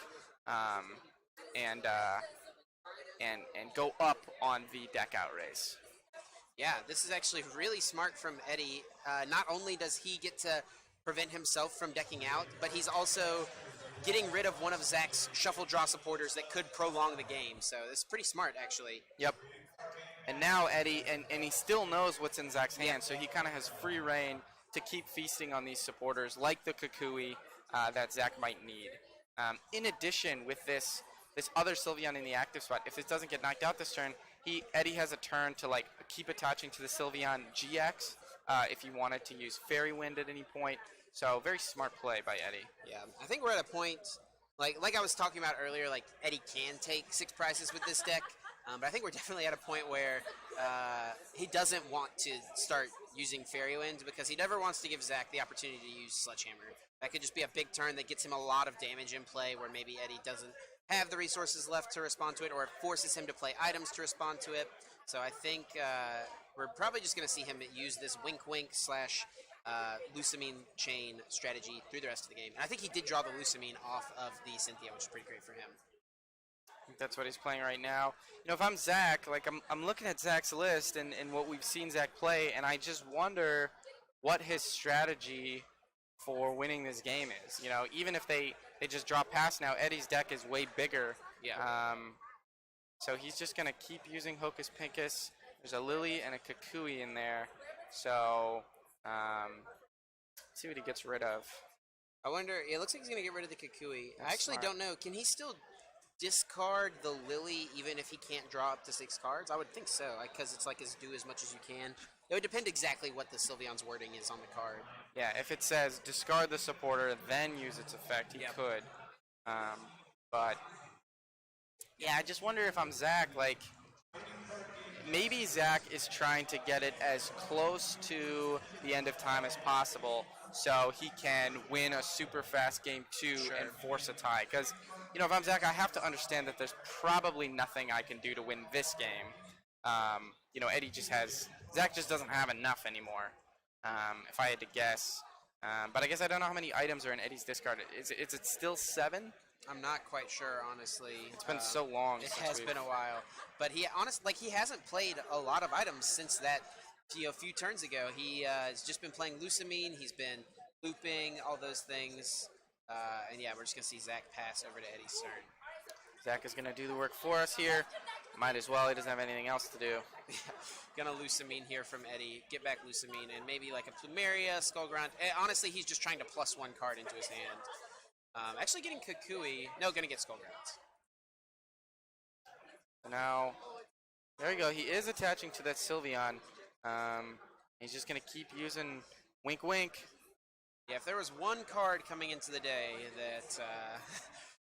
and go up on the deck out race. Yeah, this is actually really smart from Eddie. Not only does he get to prevent himself from decking out, but he's also getting rid of one of Zach's shuffle draw supporters that could prolong the game. So it's pretty smart, actually. Yep. And now Eddie, and he still knows what's in Zach's hand, so he kind of has free reign to keep feasting on these supporters, like the Kukui that Zach might need. In addition, with this other Sylveon in the active spot, if it doesn't get knocked out this turn, Eddie has a turn to like keep attaching to the Sylveon GX if he wanted to use Fairy Wind at any point. So very smart play by Eddie. Yeah, I think we're at a point, like I was talking about earlier, like Eddie can take 6 prizes with this deck, but I think we're definitely at a point where he doesn't want to start using Fairy Wind because he never wants to give Zach the opportunity to use Sledgehammer. That could just be a big turn that gets him a lot of damage in play where maybe Eddie doesn't have the resources left to respond to it, or it forces him to play items to respond to it. So I think we're probably just going to see him use this Wink Wink / Lusamine chain strategy through the rest of the game. And I think he did draw the Lusamine off of the Cynthia, which is pretty great for him. I think that's what he's playing right now. You know, if I'm Zach, like I'm looking at Zach's list and what we've seen Zach play, and I just wonder what his strategy for winning this game is. You know, even if they just drop past now, Eddie's deck is way bigger. Yeah. So he's just going to keep using Hocus Pocus. There's a Lily and a Kukui in there. So... see what he gets rid of. I wonder, it looks like he's going to get rid of the Kukui. I actually don't know. Can he still discard the Lily even if he can't draw up to 6 cards? I would think so, because it's like do as much as you can. It would depend exactly what the Sylveon's wording is on the card. Yeah, if it says discard the supporter, then use its effect, he Yep. could. But yeah, I just wonder if I'm Zach, like maybe Zach is trying to get it as close to the end of time as possible so he can win a super fast game 2 Sure. and force a tie. Because, if I'm Zach, I have to understand that there's probably nothing I can do to win this game. Eddie just has, Zach just doesn't have enough anymore, if I had to guess. But I guess I don't know how many items are in Eddie's discard. Is it still 7? I'm not quite sure, honestly. It's been so long. It since has been a while, but he hasn't played a lot of items since that few turns ago. He has just been playing Lusamine. He's been looping all those things, and yeah, we're just gonna see Zach pass over to Eddie's turn. Zach is gonna do the work for us here. Might as well. He doesn't have anything else to do. Gonna Lusamine here from Eddie. Get back Lusamine and maybe like a Plumeria, Skullgrunt. Honestly, he's just trying to +1 card into his hand. Actually getting Kukui. No, gonna get Skullgrunt. Now, there you go. He is attaching to that Sylveon. He's just going to keep using Wink Wink. Yeah, if there was one card coming into the day that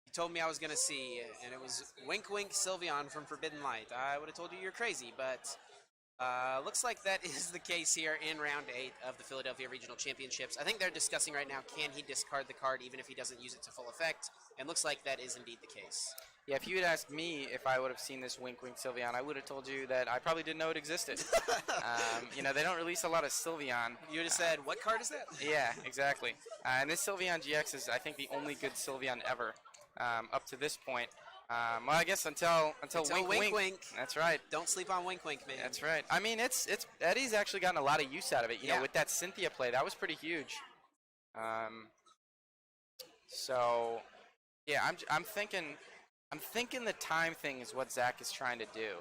he told me I was going to see, and it was Wink Wink Sylveon from Forbidden Light, I would have told you you're crazy, but looks like that is the case here in Round 8 of the Philadelphia Regional Championships. I think they're discussing right now, can he discard the card even if he doesn't use it to full effect? And looks like that is indeed the case. Yeah, if you had asked me if I would have seen this Wink Wink Sylveon, I would have told you that I probably didn't know it existed. They don't release a lot of Sylveon. You would have said, what card is that? Yeah, exactly. And this Sylveon GX is, I think, the only good Sylveon ever up to this point. Well, I guess until Wink Wink. That's right. Don't sleep on Wink Wink, man. That's right. I mean, it's Eddie's actually gotten a lot of use out of it. You know, with that Cynthia play, that was pretty huge. So, yeah, I'm thinking the time thing is what Zach is trying to do.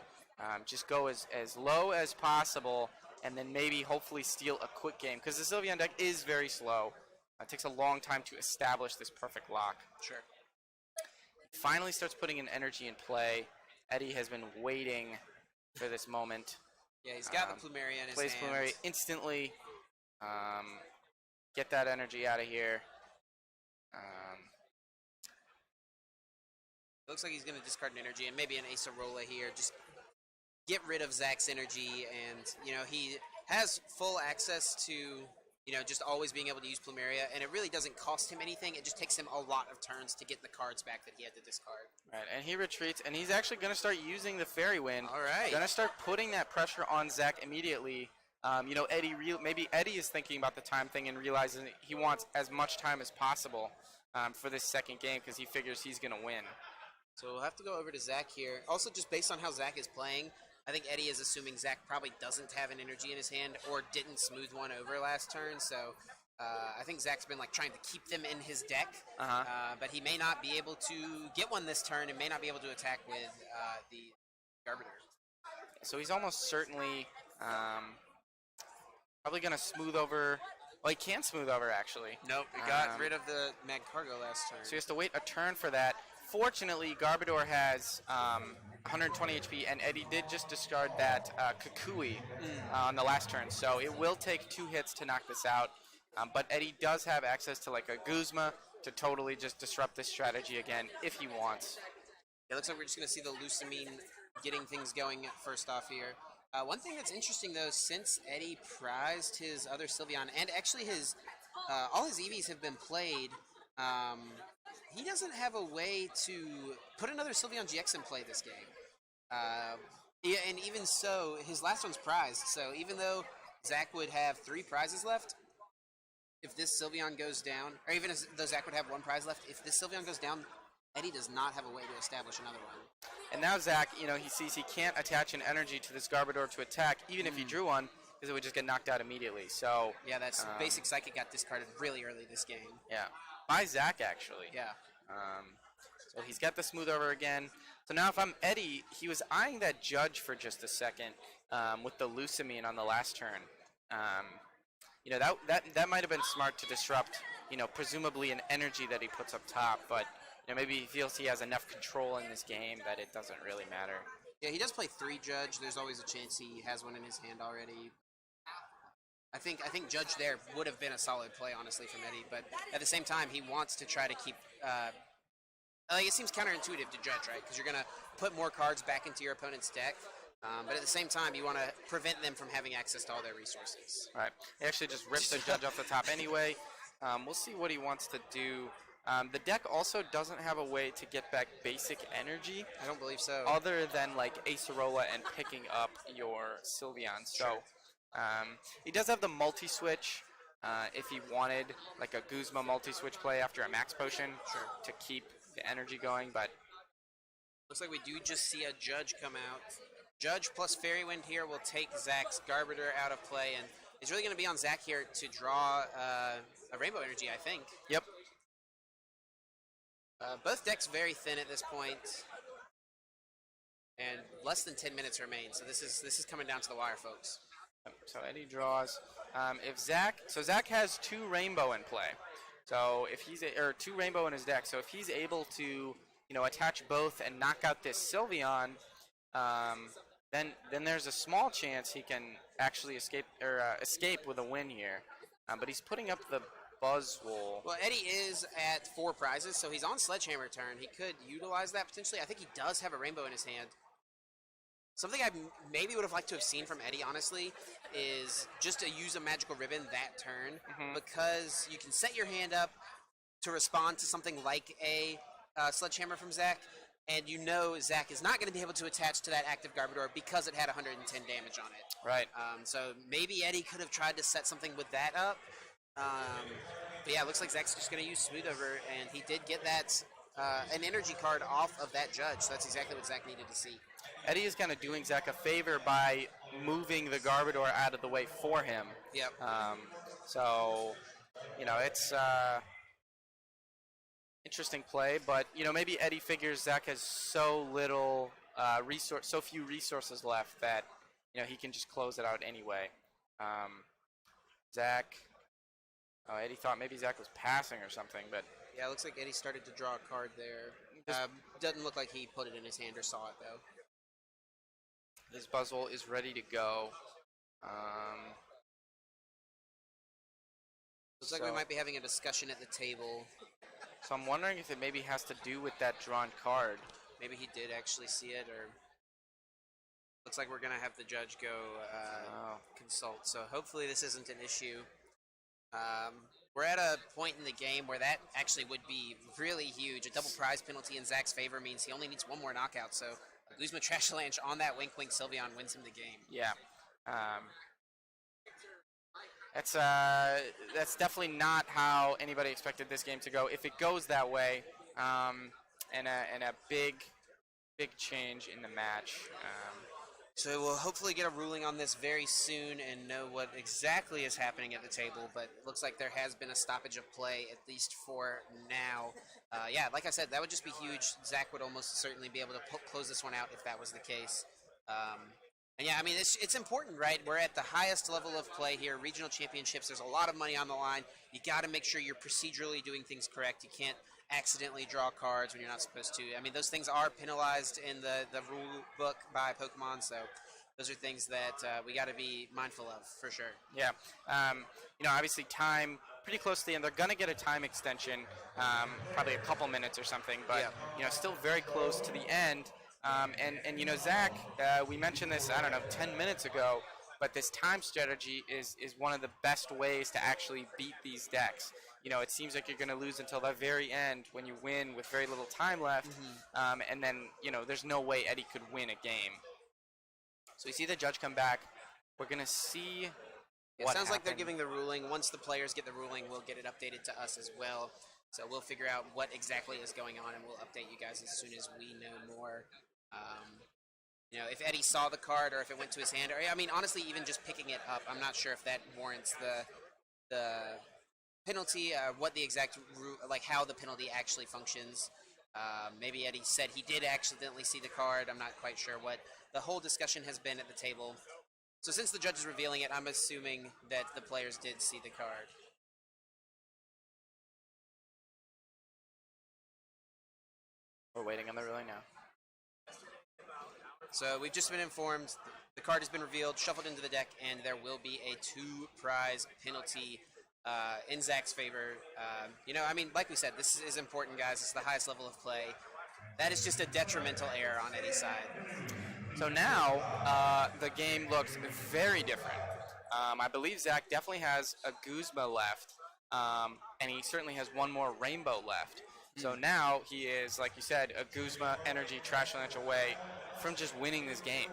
Just go as low as possible, and then maybe hopefully steal a quick game. Because the Sylveon deck is very slow. It takes a long time to establish this perfect lock. Sure. Finally starts putting an energy in play. Eddie has been waiting for this moment. Yeah, he's got the Plumeria in his plays hand. Plumeria instantly. Get that energy out of here. Looks like he's going to discard an energy and maybe an Acerola here. Just get rid of Zach's energy, and he has full access to just always being able to use Plumeria, and it really doesn't cost him anything. It just takes him a lot of turns to get the cards back that he had to discard. Right, and he retreats, and he's actually going to start using the Fairy Wind. All right. Going to start putting that pressure on Zach immediately. Maybe Eddie is thinking about the time thing and realizing that he wants as much time as possible for this second game because he figures he's going to win. So we'll have to go over to Zach here. Also, just based on how Zach is playing, I think Eddie is assuming Zach probably doesn't have an energy in his hand or didn't smooth one over last turn. So I think Zach's been trying to keep them in his deck, but he may not be able to get one this turn and may not be able to attack with the Garbiter. So he's almost certainly probably going to smooth over. Well, he can't smooth over, actually. Nope, he got rid of the Mag Cargo last turn. So he has to wait a turn for that. Fortunately, Garbodor has 120 HP, and Eddie did just discard that Kukui on the last turn. So it will take 2 hits to knock this out. But Eddie does have access to a Guzma to totally just disrupt this strategy again if he wants. It looks like we're just going to see the Lusamine getting things going first off here. One thing that's interesting, though, since Eddie prized his other Sylveon, and actually all his EVs have been played, he doesn't have a way to put another Sylveon GX in play this game. And even so, his last one's prized, so even though Zach would have 3 prizes left, if this Sylveon goes down, or even though Zach would have 1 prize left, if this Sylveon goes down, Eddie does not have a way to establish another one. And now Zach, he sees he can't attach an energy to this Garbodor to attack, even if he drew one, because it would just get knocked out immediately. So yeah, that's basic Psychic got discarded really early this game. Yeah, by Zach actually. Yeah. So he's got the smooth over again. So now if I'm Eddie, he was eyeing that Judge for just a second with the Lusamine on the last turn. That might have been smart to disrupt, presumably an energy that he puts up top, but maybe he feels he has enough control in this game that it doesn't really matter. Yeah, he does play 3 Judge. There's always a chance he has one in his hand already. I think Judge there would have been a solid play, honestly, from Eddie. But at the same time, he wants to try to keep. It seems counterintuitive to Judge, right? Because you're gonna put more cards back into your opponent's deck. But at the same time, you want to prevent them from having access to all their resources. Right. He actually just ripped the Judge off the top anyway. We'll see what he wants to do. The deck also doesn't have a way to get back basic energy. I don't believe so. Other than like Acerola and picking up your Sylveon. So he does have the multi-switch if he wanted like a Guzma multi-switch play after a max potion to keep the energy going. But looks like we do just see a Judge come out. Judge plus Fairy Wind here will take Zach's Garbiter out of play, and it's really going to be on Zach here to draw a Rainbow Energy, I think. Yep. Both decks very thin at this point, and less than 10 minutes remain. So this is coming down to the wire, folks. So Eddie draws. Zach has 2 Rainbow in play. So if he's or 2 Rainbow in his deck. So if he's able to attach both and knock out this Sylveon, then there's a small chance he can actually escape with a win here. But he's putting up the Buzzwole. Well, Eddie is at 4 prizes, so he's on Sledgehammer turn. He could utilize that potentially. I think he does have a Rainbow in his hand. Something I maybe would have liked to have seen from Eddie, honestly, is just to use a Magical Ribbon that turn, because you can set your hand up to respond to something like a Sledgehammer from Zach, and Zach is not going to be able to attach to that active Garbodor because it had 110 damage on it. Right. So maybe Eddie could have tried to set something with that up. But yeah, it looks like Zach's just going to use Smooth Over, and he did get that an energy card off of that Judge, so that's exactly what Zach needed to see. Eddie is kind of doing Zach a favor by moving the Garbodor out of the way for him. Yep. So, it's interesting play, but maybe Eddie figures Zach has so few resources left that he can just close it out anyway. Zach. Oh, Eddie thought maybe Zach was passing or something, but yeah, it looks like Eddie started to draw a card there. Doesn't look like he put it in his hand or saw it though. His Buzzwole is ready to go. Looks like we might be having a discussion at the table. So I'm wondering if it maybe has to do with that drawn card. Maybe he did actually see it, or looks like we're gonna have the Judge go consult. So hopefully this isn't an issue. We're at a point in the game where that actually would be really huge. A double prize penalty in Zach's favor means he only needs 1 more knockout. So Guzma Trashalanche on that Wink Wink Sylveon wins him the game. Yeah. That's definitely not how anybody expected this game to go. If it goes that way, and a big change in the match. So we'll hopefully get a ruling on this very soon and know what exactly is happening at the table, but it looks like there has been a stoppage of play, at least for now. Yeah, like I said, that would just be huge. Zach would almost certainly be able to close this one out if that was the case. And yeah, I mean, it's important, right? We're at the highest level of play here, regional championships. There's a lot of money on the line. You got to make sure you're procedurally doing things correct. You can't accidentally draw cards when you're not supposed to. I mean, those things are penalized in the rule book by Pokemon, so those are things that we got to be mindful of, for sure. Yeah. Obviously time pretty close to the end. They're going to get a time extension, probably a couple minutes or something, but, still very close to the end. Zach, we mentioned this, 10 minutes ago, but this time strategy is one of the best ways to actually beat these decks. It seems like you're going to lose until the very end when you win with very little time left, and then, there's no way Eddie could win a game. So we see the Judge come back. We're going to see It sounds like they're giving the ruling. Once the players get the ruling, we'll get it updated to us as well. So we'll figure out what exactly is going on, and we'll update you guys as soon as we know more. If Eddie saw the card or if it went to his hand, or honestly, even just picking it up, I'm not sure if that warrants the penalty, what the exact how the penalty actually functions. Maybe Eddie said he did accidentally see the card. I'm not quite sure what the whole discussion has been at the table. So since the Judge is revealing it, I'm assuming that the players did see the card. We're waiting on the ruling now. So we've just been informed the card has been revealed, shuffled into the deck, and there will be a 2-prize penalty in Zach's favor. I mean, like we said, this is important, guys. It's the highest level of play. That is just a detrimental error on Eddie's side. So now the game looks very different. I believe Zach definitely has a Guzma left, and he certainly has one more Rainbow left. So now he is, like you said, a Guzma energy trash lunch away from just winning this game.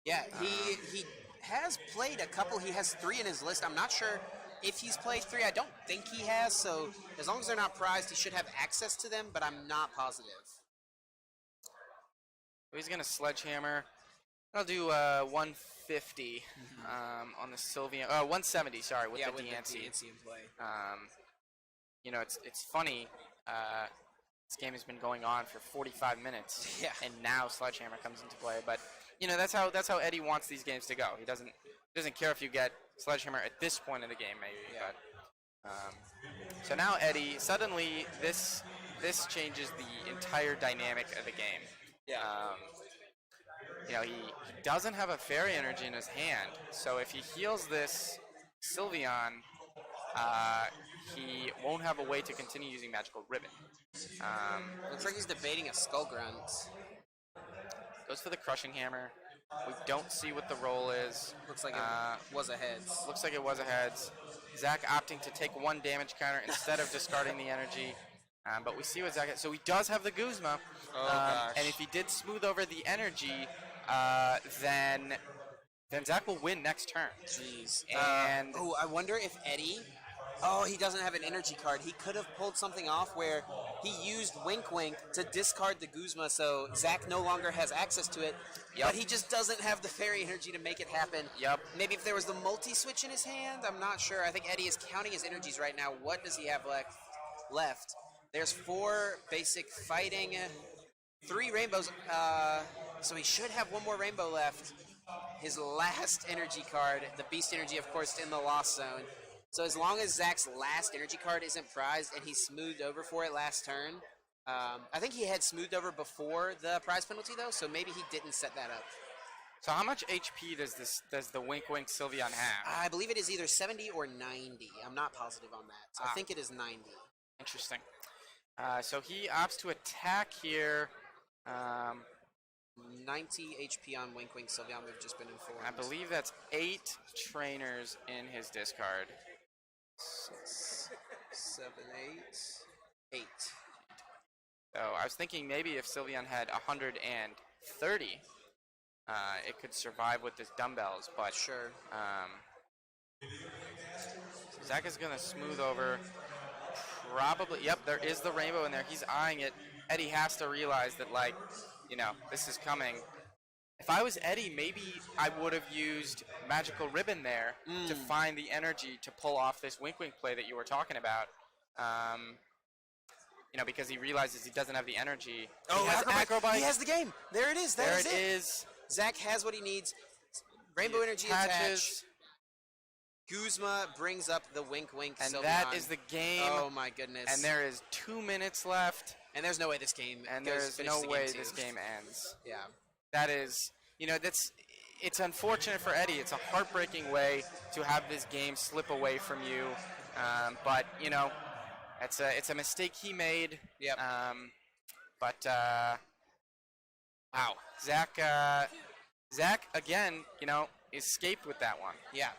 Yeah, he has played a couple. He has 3 in his list. I'm not sure if he's played 3. I don't think he has, so as long as they're not prized, he should have access to them, but I'm not positive. He's going to Sledgehammer. I'll do 150 on the Sylveon. 170, sorry, with the DNC. DNC in play. It's funny. This game has been going on for 45 minutes, and now Sledgehammer comes into play. But that's how Eddie wants these games to go. He doesn't care if you get Sledgehammer at this point in the game, maybe. Yeah. But so now Eddie, suddenly this changes the entire dynamic of the game. Yeah. He doesn't have a Fairy Energy in his hand, so if he heals this Sylveon, he won't have a way to continue using Magical Ribbon. Looks like he's debating a Skull Grunt. Goes for the Crushing Hammer. We don't see what the roll is. Looks like it was a heads. Looks like it was a heads. Zach opting to take 1 damage counter instead of discarding the energy. But we see what Zach has. So he does have the Guzma. And if he did smooth over the energy, then Zach will win next turn. Jeez. And I wonder if Eddie... Oh, he doesn't have an energy card. He could have pulled something off where he used Wink Wink to discard the Guzma, so Zach no longer has access to it. Yep. But he just doesn't have the Fairy Energy to make it happen. Yep. Maybe if there was the multi-switch in his hand, I'm not sure. I think Eddie is counting his energies right now. What does he have left? There's 4 basic fighting, 3 rainbows, so he should have 1 more rainbow left. His last energy card, the Beast Energy, of course, in the Lost Zone. So as long as Zach's last energy card isn't prized and he smoothed over for it last turn, I think he had smoothed over before the prize penalty, though, so maybe he didn't set that up. So how much HP does the Wink Wink Sylveon have? I believe it is either 70 or 90. I'm not positive on that. So I think it is 90. Interesting. So he opts to attack here. 90 HP on Wink Wink Sylveon, we've just been informed. I believe that's 8 trainers in his discard. 6, 7, 8. 8. So I was thinking maybe if Sylveon had 130, it could survive with his dumbbells, but sure. Zach is gonna smooth over. Probably, yep, there is the rainbow in there. He's eyeing it. Eddie has to realize that, this is coming. If I was Eddie, maybe I would have used Magical Ribbon there to find the energy to pull off this Wink Wink play that you were talking about. Because he realizes he doesn't have the energy. Oh, he has Acrobite. He has the game. There it is. There it is. Zach has what he needs. Rainbow Energy attaches. Guzma brings up the Wink Wink And Sylveon. that is the game. Oh my goodness. And there is 2 minutes left. And there's no way this game And there's no way this game ends. Yeah. That is, it's unfortunate for Eddie. It's a heartbreaking way to have this game slip away from you. But it's a mistake he made. Yep. Wow. Zach again, escaped with that one. Yeah.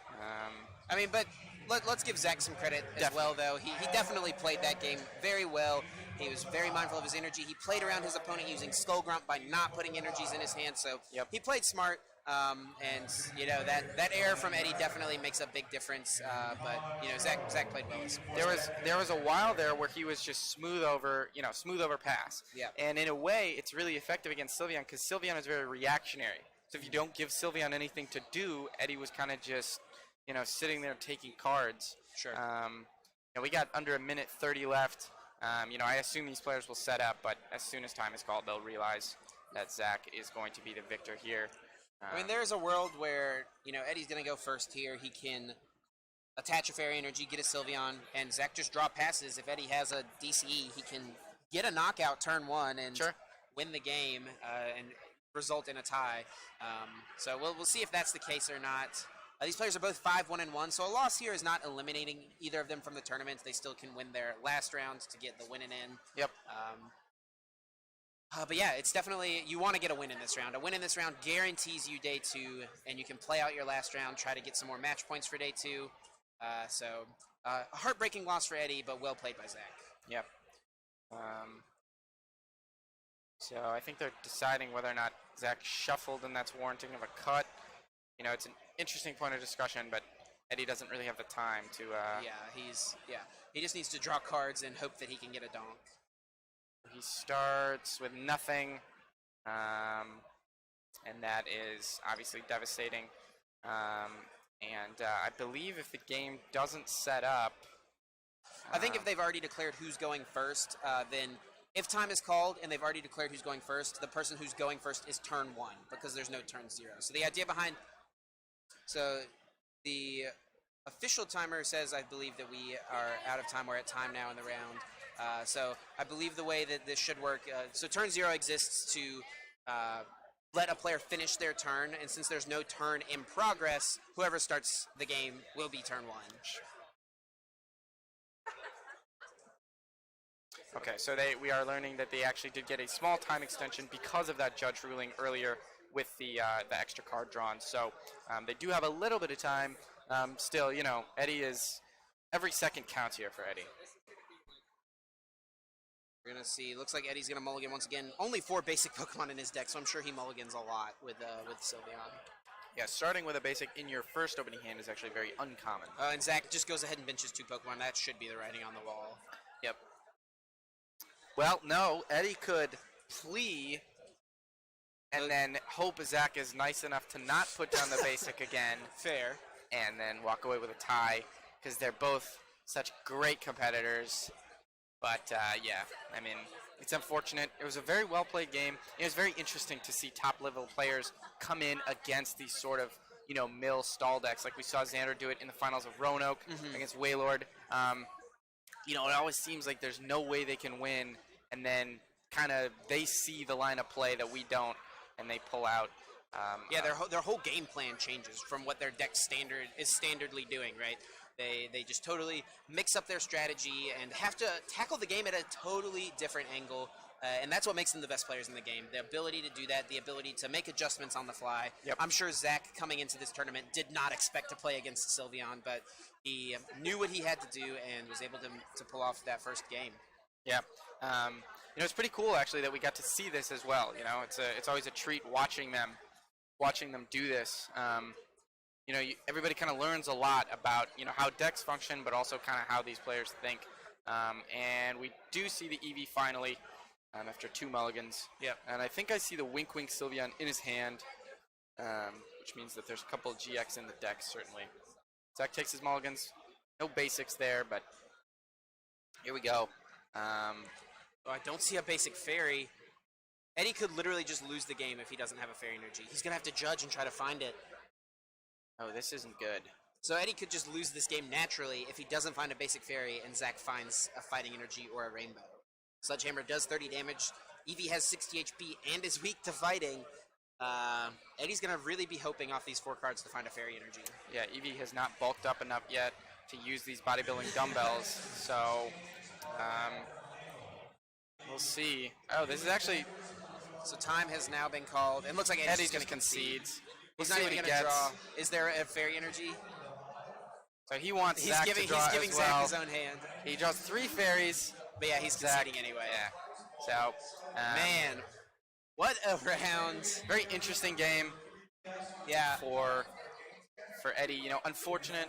But let's give Zach some credit as well, though. He definitely played that game very well. He was very mindful of his energy. He played around his opponent using Skull Grunt by not putting energies in his hand, so he played smart. That error from Eddie definitely makes a big difference. But Zach played well. There was a while there where he was just smooth over pass. Yeah. And in a way, it's really effective against Sylveon because Sylveon is very reactionary. So if you don't give Sylveon anything to do, Eddie was kind of just sitting there taking cards. Sure. We got under 1:30 left. I assume these players will set up, but as soon as time is called, they'll realize that Zach is going to be the victor here. There's a world where, Eddie's going to go first here. He can attach a Fairy Energy, get a Sylveon, and Zach just draw passes. If Eddie has a DCE, he can get a knockout turn 1 and win the game and result in a tie. So we'll see if that's the case or not. These players are both 5-1-1, so a loss here is not eliminating either of them from the tournament. They still can win their last round to get the winning in. Yep. But yeah, it's definitely, you want to get a win in this round. A win in this round guarantees you day 2, and you can play out your last round, try to get some more match points for day 2. A heartbreaking loss for Eddie, but well played by Zach. Yep. So I think they're deciding whether or not Zach shuffled and that's warranting of a cut. You know, it's an interesting point of discussion, but Eddie doesn't really have the time to... He just needs to draw cards and hope that he can get a donk. He starts with nothing, and that is obviously devastating. I believe if the game doesn't set up... I think if they've already declared who's going first, then if time is called and they've already declared who's going first, the person who's going first is turn 1 because there's no turn 0. So the idea behind... So the official timer says, I believe, that we are out of time. We're at time now in the round. So I believe the way that this should work, so turn 0 exists to let a player finish their turn, and since there's no turn in progress, whoever starts the game will be turn 1. Okay, so we are learning that they actually did get a small time extension because of that judge ruling earlier with the extra card drawn. So they do have a little bit of time. Still, you know, Eddie is... Every second counts here for Eddie. We're going to see. Looks like Eddie's going to mulligan once again. Only 4 basic Pokemon in his deck, so I'm sure he mulligans a lot with Sylveon. Yeah, starting with a basic in your first opening hand is actually very uncommon. And Zach just goes ahead and benches 2 Pokemon. That should be the writing on the wall. Yep. Well, no, Eddie could plea and then hope Zach is nice enough to not put down the basic again. Fair. And then walk away with a tie, because they're both such great competitors. But, yeah, I mean, it's unfortunate. It was a very well-played game. It was very interesting to see top-level players come in against these sort of, you know, mill stall decks. Like we saw Xander do it in the finals of Roanoke against Waylord. You know, it always seems like there's no way they can win, and then kind of they see the line of play that we don't, and they pull out. Their whole game plan changes from what their deck is standardly doing, right? They just totally mix up their strategy and have to tackle the game at a totally different angle, and that's what makes them the best players in the game. The ability to do that, the ability to make adjustments on the fly. Yep. I'm sure Zach, coming into this tournament, did not expect to play against Sylveon, but he knew what he had to do and was able to pull off that first game. Yeah. You know, it's pretty cool, actually, that we got to see this as well. You know, it's always a treat watching them do this. You know, everybody kind of learns a lot about, you know, how decks function, but also kind of how these players think. And we do see the EV finally after 2 mulligans. Yep. And I think I see the Wink Wink Sylveon in his hand, which means that there's a couple of GX in the deck, certainly. Zach takes his mulligans. No basics there, but here we go. I don't see a basic fairy. Eddie could literally just lose the game if he doesn't have a fairy energy. He's going to have to judge and try to find it. Oh, this isn't good. So Eddie could just lose this game naturally if he doesn't find a basic fairy and Zach finds a fighting energy or a rainbow. Sledgehammer does 30 damage. Eevee has 60 HP and is weak to fighting. Eddie's going to really be hoping off these 4 cards to find a fairy energy. Yeah, Eevee has not bulked up enough yet to use these bodybuilding dumbbells, so we'll see. Oh, this is actually... So time has now been called. It looks like Eddie's going to concede. He's not even going to draw. Is there a fairy energy? So he wants Zach to draw He's giving as well. Zach his own hand. He draws 3 fairies. But yeah, he's conceding anyway. Yeah. So, man, what a round. Very interesting game. Yeah. For Eddie, you know, unfortunate.